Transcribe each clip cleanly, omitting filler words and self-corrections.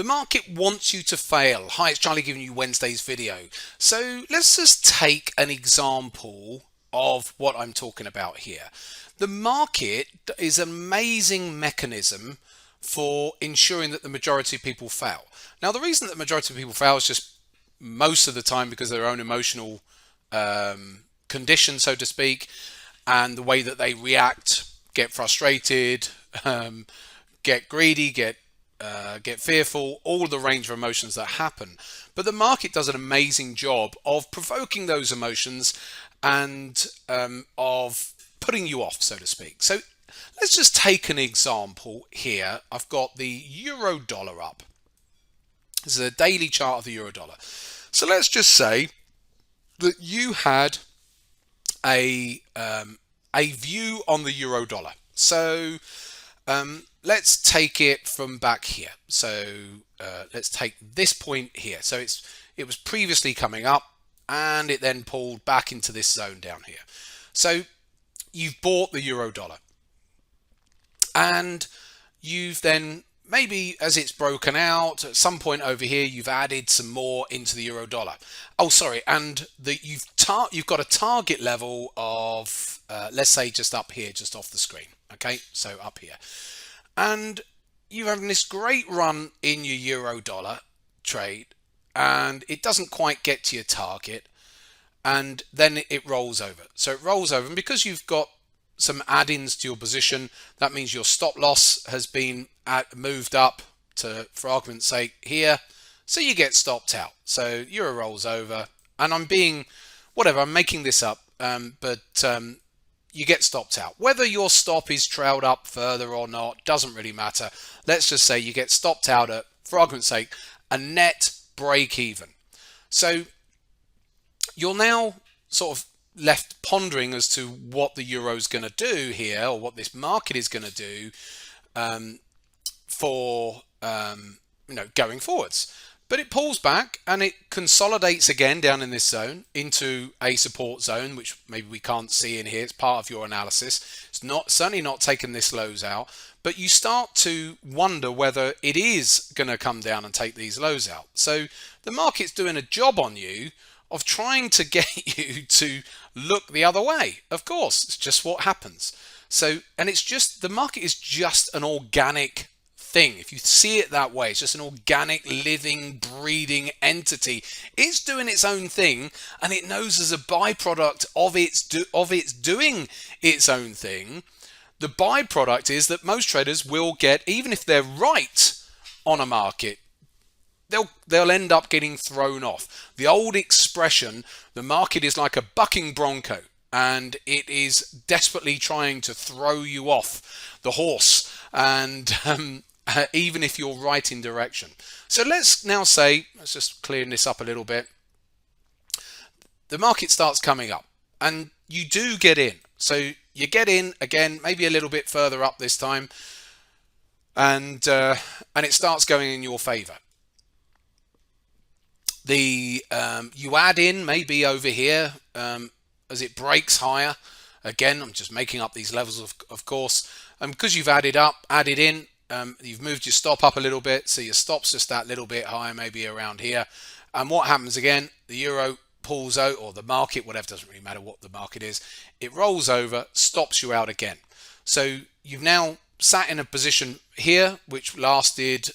The market wants you to fail. Hi, it's Charlie giving you Wednesday's video. So let's just take an example of what I'm talking about here. The market is an amazing mechanism for ensuring that the majority of people fail. Now, the reason that the majority of people fail is just most of the time because of their own emotional condition, so to speak, and the way that they react, get frustrated, get greedy, get fearful, all the range of emotions that happen. But the market does an amazing job of provoking those emotions and of putting you off, so to speak. So let's just take an example here. I've got the euro dollar up. This is a daily chart of the euro dollar. So let's just say that you had a view on the euro dollar. So let's take it from back here. So let's take this point here. So it was previously coming up and it then pulled back into this zone down here. So you've bought the euro dollar and you've then maybe as it's broken out at some point over here you've added some more into the euro dollar. Oh sorry, and you've got a target level of let's say just up here, just off the screen. Okay, so up here. And you're having this great run in your euro dollar trade and it doesn't quite get to your target and then it rolls over. So it rolls over, and because you've got some add-ins to your position, that means your stop loss has been moved up to, for argument's sake, here. So you get stopped out. So euro rolls over, and I'm making this up, but you get stopped out. Whether your stop is trailed up further or not doesn't really matter. Let's just say you get stopped out at, for argument's sake, a net break even. So you're now sort of left pondering as to what the euro is going to do here, or what this market is going to do for going forwards. But it pulls back and it consolidates again down in this zone into a support zone, which maybe we can't see in here. It's part of your analysis. It's certainly not taking this lows out, but you start to wonder whether it is going to come down and take these lows out. So the market's doing a job on you of trying to get you to look the other way. Of course, it's just what happens. So, and it's just, the market is just an organic thing. If you see it that way, it's just an organic, living, breathing entity. It's doing its own thing, and it knows as a byproduct of its doing its own thing, the byproduct is that most traders will get, even if they're right on a market, they'll end up getting thrown off. The old expression, the market is like a bucking bronco, and it is desperately trying to throw you off the horse, and even if you're right in direction. So let's now say, let's just clear this up a little bit. The market starts coming up and you do get in. So you get in again, maybe a little bit further up this time, and it starts going in your favor. You add in maybe over here as it breaks higher. Again, I'm just making up these levels of course, and because you've added in, you've moved your stop up a little bit, so your stop's just that little bit higher, maybe around here. And what happens again? The euro pulls out, or the market, whatever, doesn't really matter what the market is, it rolls over, stops you out again. So you've now sat in a position here which lasted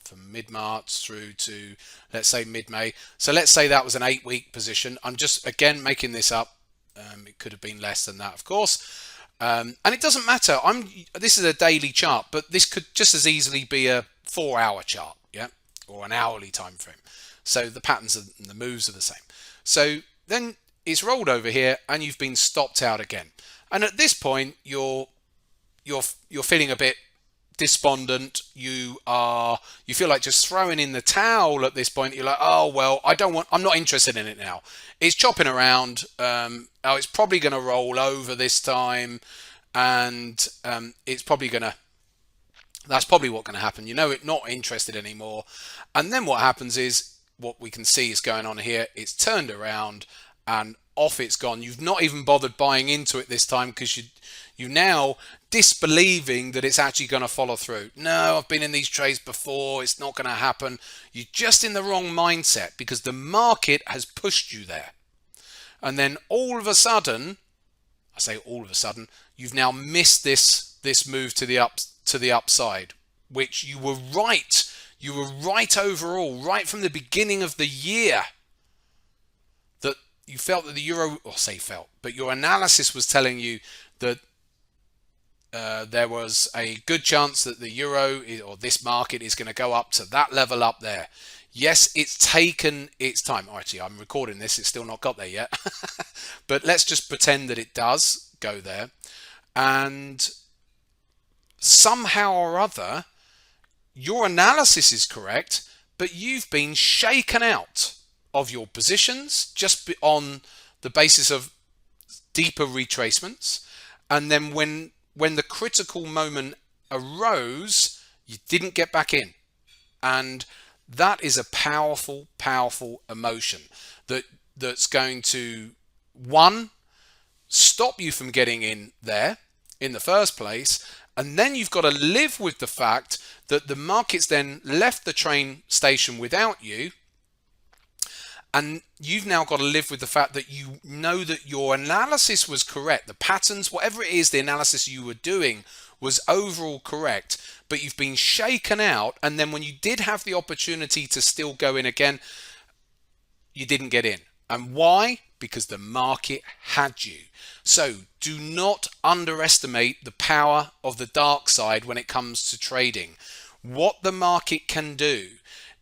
from mid-March through to, let's say, mid-May. So let's say that was an 8-week position. I'm just again making this up. It could have been less than that, of course. And it doesn't matter. This is a daily chart, but this could just as easily be a 4-hour chart, yeah, or an hourly time frame. So the patterns and the moves are the same. So then it's rolled over here, and you've been stopped out again. And at this point, you're feeling a bit despondent. You feel like just throwing in the towel at this point. You're like, oh well, I'm not interested in it now. It's chopping around. It's probably going to roll over this time, and that's probably what's going to happen. It's not interested anymore. And then what happens is, what we can see is going on here. It's turned around, and off it's gone. You've not even bothered buying into it this time because you now disbelieving that it's actually going to follow through. No, I've been in these trades before, it's not going to happen. You're just in the wrong mindset because the market has pushed you there. And then all of a sudden, I say all of a sudden, you've now missed this move to the upside, which you were right. You were right overall, right from the beginning of the year, that you felt that the euro, or say felt, but your analysis was telling you that there was a good chance that the euro or this market is going to go up to that level up there. Yes, it's taken its time. Oh, actually, I'm recording this. It's still not got there yet. But let's just pretend that it does go there. And somehow or other, your analysis is correct, but you've been shaken out of your positions just on the basis of deeper retracements. And then when the critical moment arose, you didn't get back in. And that is a powerful, powerful emotion that's going to, one, stop you from getting in there in the first place. And then you've got to live with the fact that the market's then left the train station without you. And you've now got to live with the fact that you know that your analysis was correct. The patterns, whatever it is, the analysis you were doing was overall correct, but you've been shaken out. And then when you did have the opportunity to still go in again, you didn't get in. And why? Because the market had you. So do not underestimate the power of the dark side when it comes to trading. What the market can do.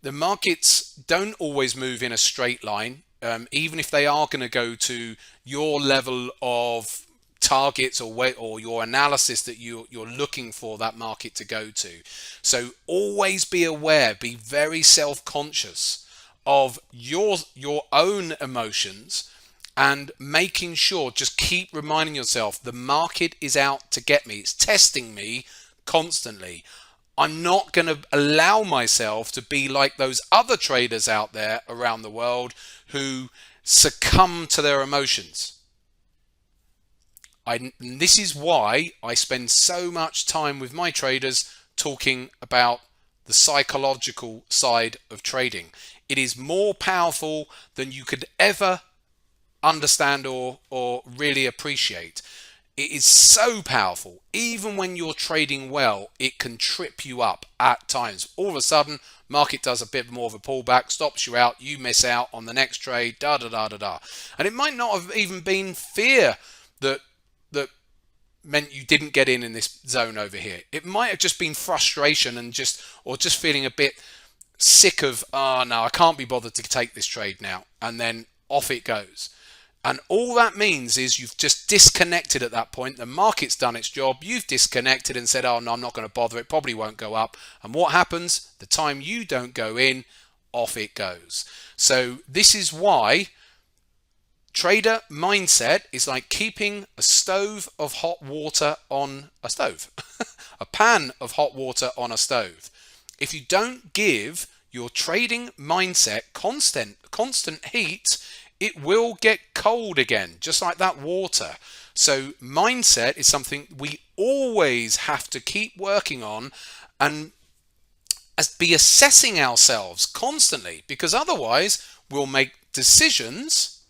The markets don't always move in a straight line, even if they are going to go to your level of targets or your analysis that you're looking for that market to go to. So always be aware, be very self-conscious of your own emotions, and making sure, just keep reminding yourself, the market is out to get me. It's testing me constantly. I'm not going to allow myself to be like those other traders out there around the world who succumb to their emotions. This is why I spend so much time with my traders talking about the psychological side of trading. It is more powerful than you could ever understand or really appreciate. It is so powerful. Even when you're trading well, it can trip you up at times. All of a sudden, market does a bit more of a pullback, stops you out, you miss out on the next trade, da da da da da. And it might not have even been fear that meant you didn't get in this zone over here. It might have just been frustration and just feeling a bit sick of, oh no, I can't be bothered to take this trade now. And then off it goes. And all that means is you've just disconnected at that point. The market's done its job. You've disconnected and said, oh no, I'm not going to bother. It probably won't go up. And what happens? The time you don't go in, off it goes. So this is why trader mindset is like keeping a stove of hot water on a stove, a pan of hot water on a stove. If you don't give your trading mindset constant heat, it will get cold again, just like that water. So mindset is something we always have to keep working on and be assessing ourselves constantly, because otherwise we'll make decisions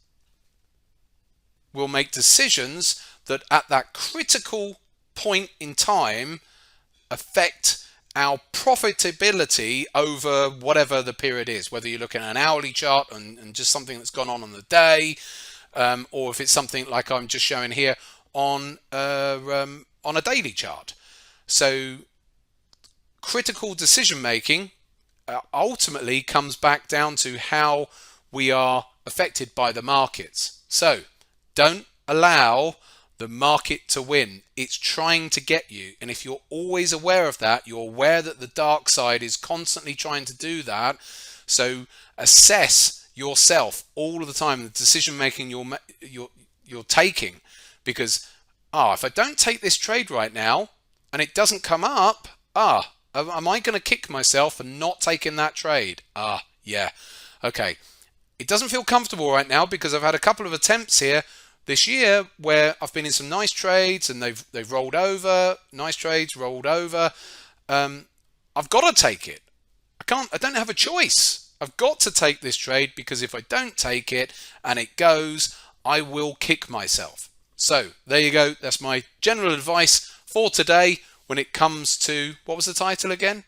that at that critical point in time affect our profitability over whatever the period is, whether you're looking at an hourly chart and just something that's gone on the day, or if it's something like I'm just showing here on a daily chart. So critical decision making ultimately comes back down to how we are affected by the markets. So don't allow the market to win. It's trying to get you. And if you're always aware of that, you're aware that the dark side is constantly trying to do that. So assess yourself all of the time, the decision making you're taking, because if I don't take this trade right now and it doesn't come up, am I going to kick myself for not taking that trade? Yeah. Okay. It doesn't feel comfortable right now because I've had a couple of attempts here this year where I've been in some nice trades and they've rolled over, nice trades rolled over. I've got to take it. I don't have a choice. I've got to take this trade because if I don't take it and it goes, I will kick myself. So there you go. That's my general advice for today when it comes to, what was the title again?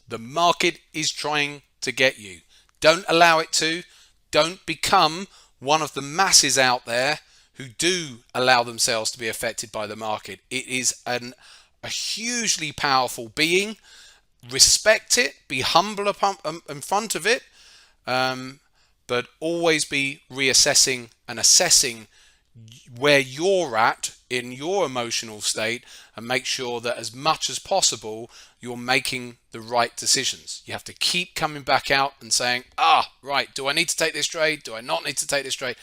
The market is trying to get you. Don't allow it to. Don't become one of the masses out there who do allow themselves to be affected by the market. It is a hugely powerful being. Respect it. Be humble in front of it. But always be reassessing and assessing where you're at in your emotional state and make sure that as much as possible you're making the right decisions. You have to keep coming back out and saying, right, do I need to take this trade? Do I not need to take this trade?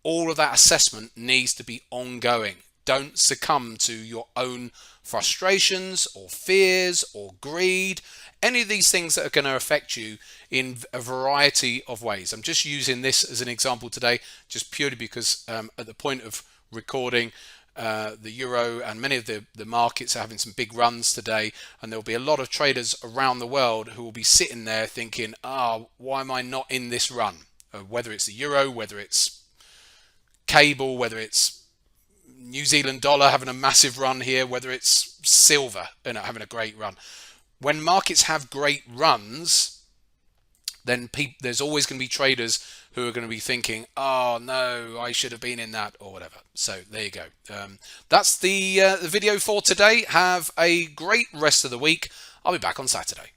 All of that assessment needs to be ongoing. Don't succumb to your own frustrations or fears or greed, any of these things that are going to affect you in a variety of ways. I'm just using this as an example today, just purely because at the point of recording, the euro and many of the markets are having some big runs today, and there will be a lot of traders around the world who will be sitting there thinking, why am I not in this run? Whether it's the euro, whether it's cable, whether it's New Zealand dollar having a massive run here, whether it's silver having a great run. When markets have great runs, then there's always going to be traders who are going to be thinking, oh no, I should have been in that or whatever. So there you go. That's the video for today. Have a great rest of the week. I'll be back on Saturday.